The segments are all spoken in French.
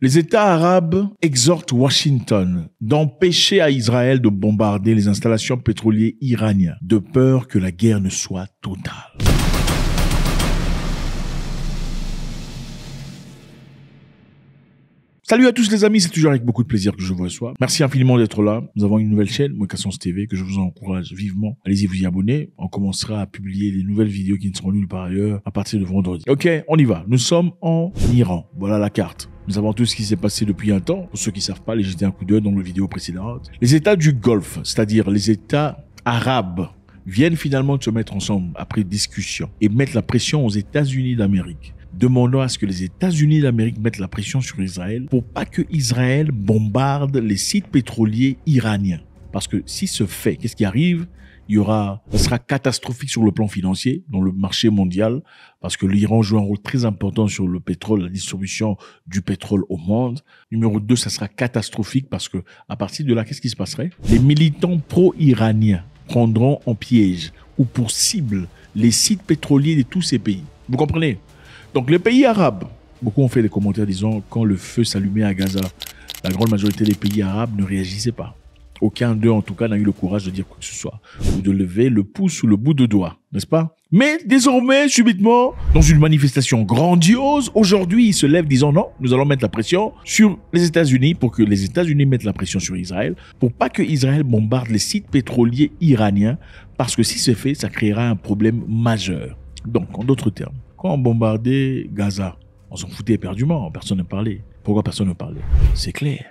Les États arabes exhortent Washington d'empêcher à Israël de bombarder les installations pétrolières iraniennes, de peur que la guerre ne soit totale. Salut à tous les amis, c'est toujours avec beaucoup de plaisir que je vous reçois. Merci infiniment d'être là. Nous avons une nouvelle chaîne, Moekassons TV, que je vous encourage vivement. Allez-y vous y abonner. On commencera à publier des nouvelles vidéos qui ne seront nulle part ailleurs à partir de vendredi. Ok, on y va. Nous sommes en Iran. Voilà la carte. Nous savons tout ce qui s'est passé depuis un temps. Pour ceux qui ne savent pas, allez jeter un coup d'œil dans les vidéos précédentes. Les États du Golfe, c'est-à-dire les États arabes, viennent finalement de se mettre ensemble après discussion et mettre la pression aux États-Unis d'Amérique, demandant à ce que les États-Unis d'Amérique mettent la pression sur Israël pour pas que Israël bombarde les sites pétroliers iraniens. Parce que si ce fait, qu'est-ce qui arrive? Ça sera catastrophique sur le plan financier, dans le marché mondial, parce que l'Iran joue un rôle très important sur le pétrole, la distribution du pétrole au monde. Numéro 2, ça sera catastrophique parce que, à partir de là, qu'est-ce qui se passerait? Les militants pro-iraniens prendront en piège ou pour cible les sites pétroliers de tous ces pays. Vous comprenez? Donc les pays arabes, beaucoup ont fait des commentaires disant quand le feu s'allumait à Gaza, la grande majorité des pays arabes ne réagissaient pas. Aucun d'eux en tout cas n'a eu le courage de dire quoi que ce soit ou de lever le pouce ou le bout de doigt, n'est-ce pas? Mais désormais, subitement, dans une manifestation grandiose, aujourd'hui, ils se lèvent disant non, nous allons mettre la pression sur les États-Unis pour que les États-Unis mettent la pression sur Israël pour pas que Israël bombarde les sites pétroliers iraniens parce que si c'est fait, ça créera un problème majeur. Donc, en d'autres termes, quand on bombardait Gaza, on s'en foutait éperdument, personne ne parlait. Pourquoi personne ne parlait? C'est clair,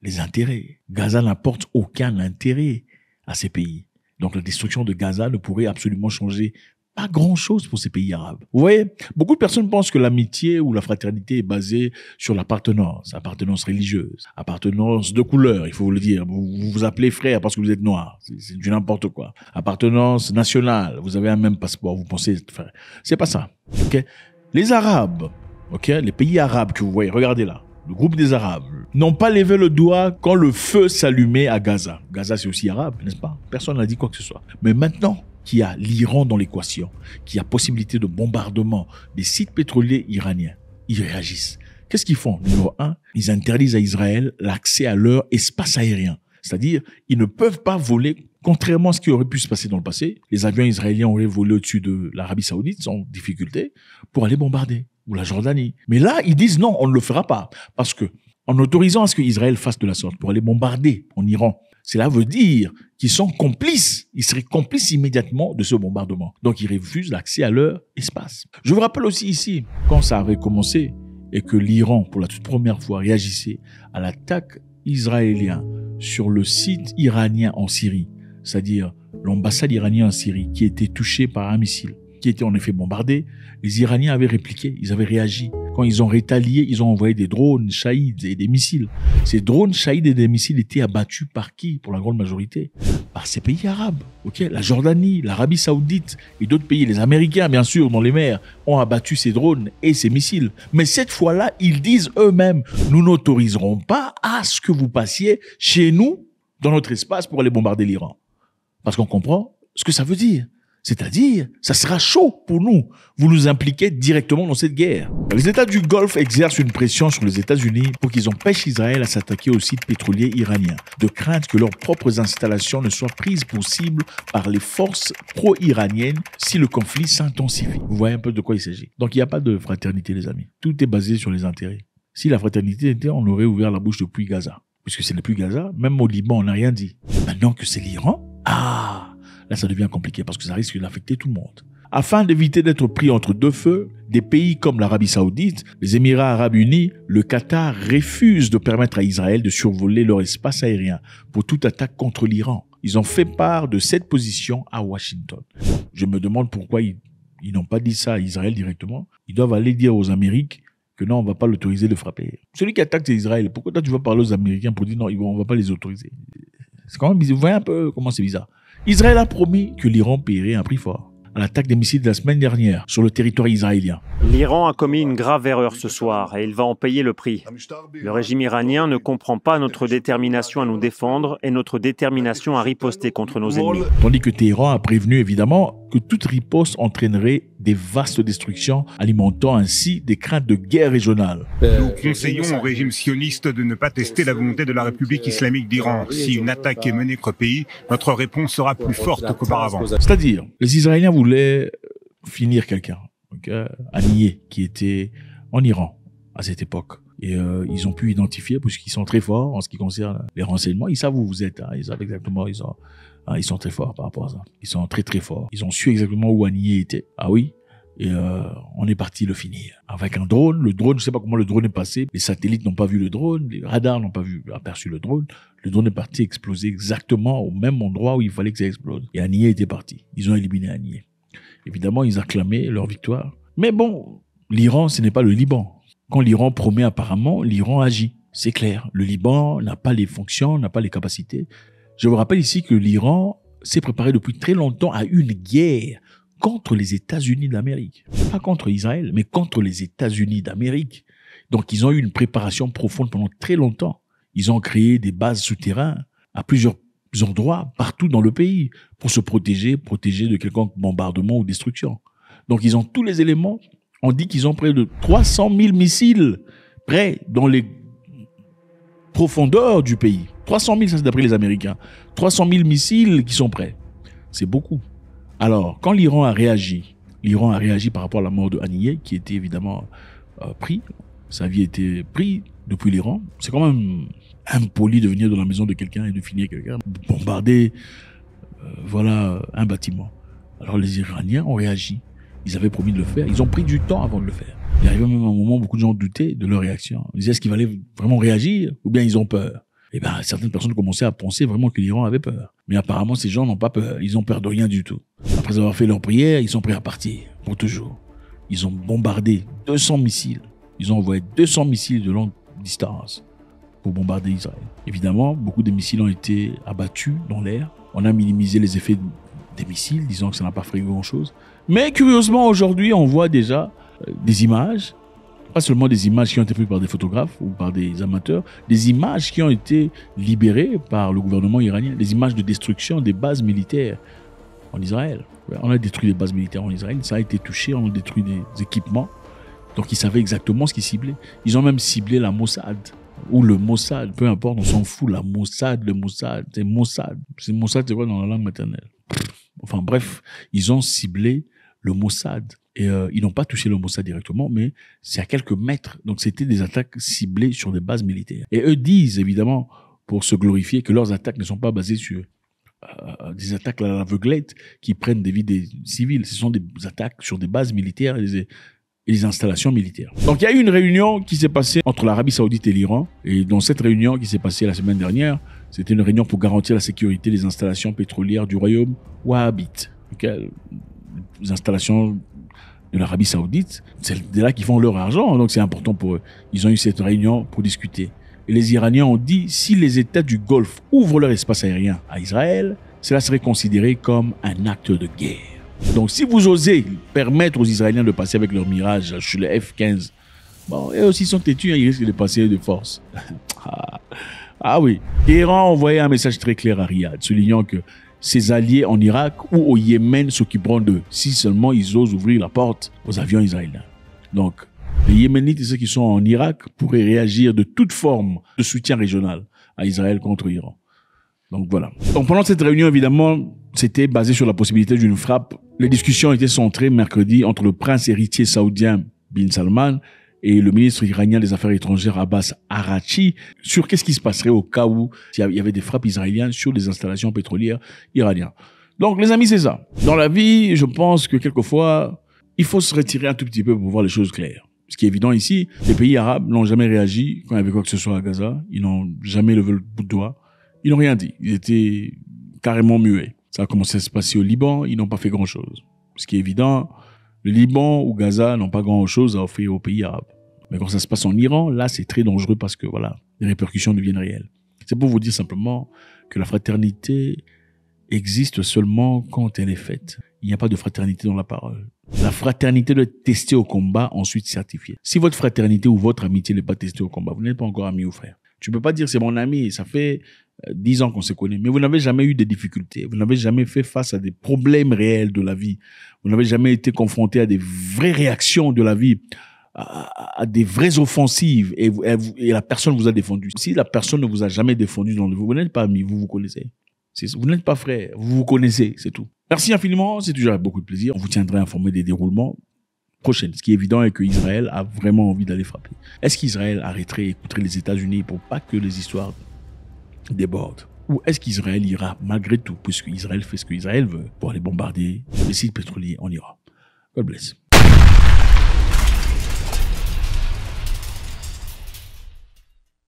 les intérêts. Gaza n'apporte aucun intérêt à ces pays. Donc la destruction de Gaza ne pourrait absolument changer pas grand-chose pour ces pays arabes. Vous voyez, beaucoup de personnes pensent que l'amitié ou la fraternité est basée sur l'appartenance, appartenance religieuse, appartenance de couleur, il faut vous le dire. Vous vous appelez frère parce que vous êtes noir, c'est du n'importe quoi. Appartenance nationale, vous avez un même passeport, vous pensez être frère. C'est pas ça. Okay? Les Arabes, okay? Les pays arabes que vous voyez, regardez là, le groupe des Arabes, n'ont pas levé le doigt quand le feu s'allumait à Gaza. Gaza, c'est aussi arabe, n'est-ce pas? Personne n'a dit quoi que ce soit. Mais maintenant qu'il y a l'Iran dans l'équation, qu'il y a possibilité de bombardement des sites pétroliers iraniens, ils réagissent. Qu'est-ce qu'ils font? Numéro 1, ils interdisent à Israël l'accès à leur espace aérien. C'est-à-dire, ils ne peuvent pas voler. Contrairement à ce qui aurait pu se passer dans le passé, les avions israéliens auraient volé au-dessus de l'Arabie Saoudite sans difficulté pour aller bombarder, ou la Jordanie. Mais là, ils disent non, on ne le fera pas. Parce que, en autorisant à ce qu'Israël fasse de la sorte pour aller bombarder en Iran, cela veut dire qu'ils sont complices. Ils seraient complices immédiatement de ce bombardement. Donc, ils refusent l'accès à leur espace. Je vous rappelle aussi ici, quand ça avait commencé et que l'Iran, pour la toute première fois, réagissait à l'attaque israélienne sur le site iranien en Syrie, c'est-à-dire l'ambassade iranienne en Syrie qui était touchée par un missile, qui était en effet bombardé, les Iraniens avaient répliqué, ils avaient réagi. Quand ils ont rétalié, ils ont envoyé des drones Shahid et des missiles. Ces drones Shahid et des missiles étaient abattus par qui, pour la grande majorité? Par ces pays arabes. Okay? La Jordanie, l'Arabie Saoudite et d'autres pays, les Américains bien sûr dans les mers, ont abattu ces drones et ces missiles. Mais cette fois-là, ils disent eux-mêmes, nous n'autoriserons pas à ce que vous passiez chez nous, dans notre espace, pour aller bombarder l'Iran. Parce qu'on comprend ce que ça veut dire. C'est-à-dire, ça sera chaud pour nous. Vous nous impliquez directement dans cette guerre. Les États du Golfe exercent une pression sur les États-Unis pour qu'ils empêchent Israël à s'attaquer aux sites pétroliers iraniens, de crainte que leurs propres installations ne soient prises pour cible par les forces pro-iraniennes si le conflit s'intensifie. Vous voyez un peu de quoi il s'agit. Donc il n'y a pas de fraternité, les amis. Tout est basé sur les intérêts. Si la fraternité était, on aurait ouvert la bouche depuis Gaza. Puisque ce n'est plus Gaza, même au Liban, on n'a rien dit. Maintenant que c'est l'Iran, là, ça devient compliqué parce que ça risque d'affecter tout le monde. Afin d'éviter d'être pris entre deux feux, des pays comme l'Arabie Saoudite, les Émirats Arabes Unis, le Qatar refusent de permettre à Israël de survoler leur espace aérien pour toute attaque contre l'Iran. Ils ont fait part de cette position à Washington. Je me demande pourquoi ils n'ont pas dit ça à Israël directement. Ils doivent aller dire aux Amériques que non, on ne va pas l'autoriser de frapper. Celui qui attaque, c'est Israël. Pourquoi toi, tu vas parler aux Américains pour dire non, on ne va pas les autoriser? C'est quand même bizarre. Vous voyez un peu comment c'est bizarre. Israël a promis que l'Iran paierait un prix fort. à l'attaque des missiles de la semaine dernière sur le territoire israélien. L'Iran a commis une grave erreur ce soir et il va en payer le prix. Le régime iranien ne comprend pas notre détermination à nous défendre et notre détermination à riposter contre nos ennemis. Tandis que Téhéran a prévenu évidemment que toute riposte entraînerait des vastes destructions, alimentant ainsi des craintes de guerre régionale. Nous conseillons au régime sioniste de ne pas tester la volonté de la République islamique d'Iran. Si une attaque est menée contre le pays, notre réponse sera plus forte qu'auparavant. C'est-à-dire, les Israéliens voulaient finir quelqu'un, Haniyeh, qui était en Iran à cette époque. Et ils ont pu identifier, puisqu'ils sont très forts en ce qui concerne les renseignements. Ils savent où vous êtes, ils savent exactement, ils sont très forts par rapport à ça. Ils sont très très forts. Ils ont su exactement où Haniyeh était. Ah oui. Et on est parti le finir. Avec un drone. Le drone, je ne sais pas comment le drone est passé. Les satellites n'ont pas vu le drone. Les radars n'ont pas aperçu le drone. Le drone est parti exploser exactement au même endroit où il fallait que ça explose. Et Haniyeh était parti. Ils ont éliminé Haniyeh. Évidemment, ils acclamaient leur victoire. Mais bon, l'Iran, ce n'est pas le Liban. Quand l'Iran promet apparemment, l'Iran agit. C'est clair. Le Liban n'a pas les fonctions, n'a pas les capacités. Je vous rappelle ici que l'Iran s'est préparé depuis très longtemps à une guerre contre les États-Unis d'Amérique. Pas contre Israël, mais contre les États-Unis d'Amérique. Donc, ils ont eu une préparation profonde pendant très longtemps. Ils ont créé des bases souterraines à plusieurs endroits, partout dans le pays, pour se protéger de quelconque bombardement ou destruction. Donc, ils ont tous les éléments. On dit qu'ils ont près de 300 000 missiles prêts dans les profondeurs du pays. 300 000, ça c'est d'après les Américains. 300 000 missiles qui sont prêts. C'est beaucoup. Alors, quand l'Iran a réagi par rapport à la mort de Haniyeh, qui était évidemment pris. Sa vie était prise depuis l'Iran. C'est quand même impoli de venir dans la maison de quelqu'un et de finir quelqu'un. Bombarder, un bâtiment. Alors les Iraniens ont réagi. Ils avaient promis de le faire. Ils ont pris du temps avant de le faire. Il arrivait même un moment où beaucoup de gens doutaient de leur réaction. Ils disaient, est-ce qu'ils allaient vraiment réagir ou bien ils ont peur? Eh bien, certaines personnes commençaient à penser vraiment que l'Iran avait peur. Mais apparemment, ces gens n'ont pas peur. Ils ont peur de rien du tout. Après avoir fait leur prière, ils sont prêts à partir pour toujours. Ils ont bombardé 200 missiles. Ils ont envoyé 200 missiles de longue distance pour bombarder Israël. Évidemment, beaucoup de missiles ont été abattus dans l'air. On a minimisé les effets des missiles, disant que ça n'a pas fait grand-chose. Mais curieusement, aujourd'hui, on voit déjà des images, pas seulement des images qui ont été prises par des photographes ou par des amateurs, des images qui ont été libérées par le gouvernement iranien, des images de destruction des bases militaires en Israël. On a détruit des bases militaires en Israël, ça a été touché, on a détruit des équipements. Donc ils savaient exactement ce qu'ils ciblaient. Ils ont même ciblé la Mossad, ou le Mossad, peu importe, on s'en fout, la Mossad, le Mossad, c'est Mossad. C'est Mossad, c'est quoi dans la langue maternelle? Enfin bref, ils ont ciblé le Mossad. Et ils n'ont pas touché le Mossad directement, mais c'est à quelques mètres. Donc c'était des attaques ciblées sur des bases militaires. Et eux disent, évidemment, pour se glorifier, que leurs attaques ne sont pas basées sur des attaques à l'aveuglette qui prennent des vies des civils. Ce sont des attaques sur des bases militaires et les installations militaires. Donc il y a eu une réunion qui s'est passée entre l'Arabie Saoudite et l'Iran. Et dans cette réunion qui s'est passée la semaine dernière, c'était une réunion pour garantir la sécurité des installations pétrolières du royaume wahhabite. Les installations de l'Arabie Saoudite, c'est de là qu'ils font leur argent, donc c'est important pour eux. Ils ont eu cette réunion pour discuter. Et les Iraniens ont dit, si les États du Golfe ouvrent leur espace aérien à Israël, cela serait considéré comme un acte de guerre. Donc si vous osez permettre aux Israéliens de passer avec leur Mirage sur les F-15, bon, eux aussi sont têtus, ils risquent de passer de force. Ah oui. Téhéran a envoyé un message très clair à Riyad, soulignant que ses alliés en Irak ou au Yémen s'occuperont d'eux, si seulement ils osent ouvrir la porte aux avions israéliens. Donc, les Yéménites et ceux qui sont en Irak pourraient réagir de toute forme de soutien régional à Israël contre l'Iran. Donc voilà. Donc pendant cette réunion, évidemment, c'était basé sur la possibilité d'une frappe. Les discussions étaient centrées mercredi entre le prince héritier saoudien Bin Salman et le ministre iranien des Affaires étrangères Abbas Araghchi sur qu'est-ce qui se passerait au cas où il y avait des frappes israéliennes sur des installations pétrolières iraniennes. Donc les amis, c'est ça. Dans la vie, je pense que quelquefois, il faut se retirer un tout petit peu pour voir les choses claires. Ce qui est évident ici, les pays arabes n'ont jamais réagi quand il y avait quoi que ce soit à Gaza. Ils n'ont jamais levé le bout de doigt. Ils n'ont rien dit. Ils étaient carrément muets. Ça a commencé à se passer au Liban. Ils n'ont pas fait grand-chose. Ce qui est évident, le Liban ou Gaza n'ont pas grand-chose à offrir aux pays arabes. Mais quand ça se passe en Iran, là, c'est très dangereux parce que, voilà, les répercussions deviennent réelles. C'est pour vous dire simplement que la fraternité existe seulement quand elle est faite. Il n'y a pas de fraternité dans la parole. La fraternité doit être testée au combat, ensuite certifiée. Si votre fraternité ou votre amitié n'est pas testée au combat, vous n'êtes pas encore ami ou frère. Tu peux pas dire c'est mon ami, ça fait 10 ans qu'on se connaît, mais vous n'avez jamais eu de difficultés, vous n'avez jamais fait face à des problèmes réels de la vie, vous n'avez jamais été confronté à des vraies réactions de la vie, à des vraies offensives, et la personne vous a défendu. Si la personne ne vous a jamais défendu dans le vous n'êtes pas ami, vous vous connaissez. Vous n'êtes pas frère, vous vous connaissez, c'est tout. Merci infiniment, c'est toujours avec beaucoup de plaisir. On vous tiendra informé des déroulements prochains. Ce qui est évident est qu'Israël a vraiment envie d'aller frapper. Est-ce qu'Israël arrêterait et écouterait les États-Unis pour pas que les histoires débordent? Ou est-ce qu'Israël ira malgré tout, puisque Israël fait ce qu'Israël veut, pour aller bombarder les sites pétroliers en Iran? God bless.